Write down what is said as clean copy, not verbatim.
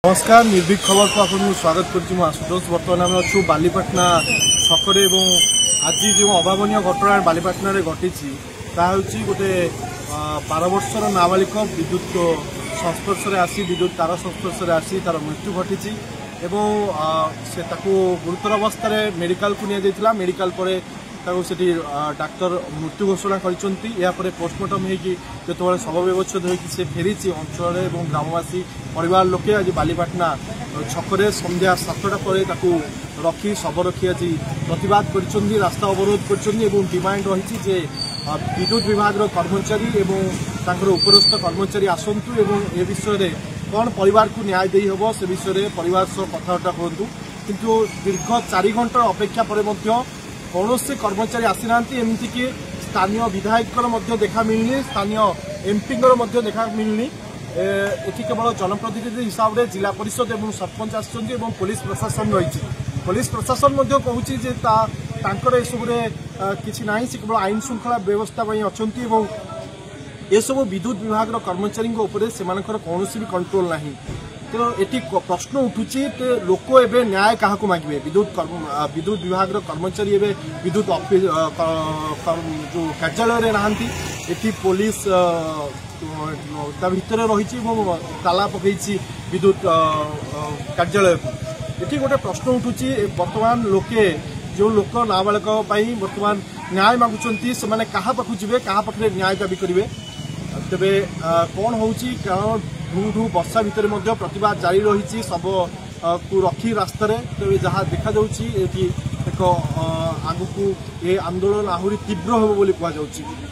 नमस्कार निर्भीक खबर को आपको स्वागत करुँ आशुतोष। बर्तमान आम अच्छु बालीपाटना छकरे आज जो अभावन घटना बालीपाटना घटी गोटे 12 वर्षर नाबालिक विद्युत संस्पर्श आसी विद्युत तार संस्पर्श आसी तार मृत्यु घटी से गुरुतर अवस्था मेडिकल को निया मेडिकल पर सेठी डाक्तर मृत्यु घोषणा कर पोस्टमार्टम होते शव व्यवच्छेद से फेरी अंचल और ग्रामवासी परिवार लोके आज बालीपाटना छकरे संध्या 7टा पर रखी शव रखी आज प्रतिवाद कर रास्ता अवरोध कर डिमांड रही विद्युत विभाग कर्मचारी और उपरस्थ कर्मचारी आसतु ए विषय कौन परिवार को न्याय दे हम से विषय परिवार सह कथबार्ता करूँ किंतु दीर्घ 4 घंटा अपेक्षा पर कौन से कर्मचारी आसी ना एमती कि स्थानीय विधायक देखा मिलनी स्थानीय एमपी देखा मिलनी एटी केवल जनप्रतिनिधि हिसाब से जिला परिषद और सरपंच आसछन्ती और पुलिस प्रशासन रही पुलिस प्रशासन कहूँ एसबुरे किसी ना से केवल आईन श्रृंखला व्यवस्था अच्छी ये सब विद्युत विभाग कर्मचारी से कौन भी कंट्रोल ना तेणु एटी प्रश्न उठुची लोक एवं न्याय क्या मागे विद्युत विभाग कर्मचारी एवं विद्युत ऑफिस जो कार्यालय नहांती एटी पुलिस भितर रही ताला पकई विद्युत कार्यालय एटी गोटे प्रश्न उठुची वर्तमान लोके जो लोक नाबालिक वर्तमान न्याय मागुंट से क्या पाखु जी क्या पाखे न्याय दाबी करेंगे तेरे कौन हो ढू ढू वर्षा भितर प्रतिवाद जारी रही शव को रखी रास्त तेज जहाँ देखा एक आग को ये आंदोलन आहरी तीव्र हम कहु।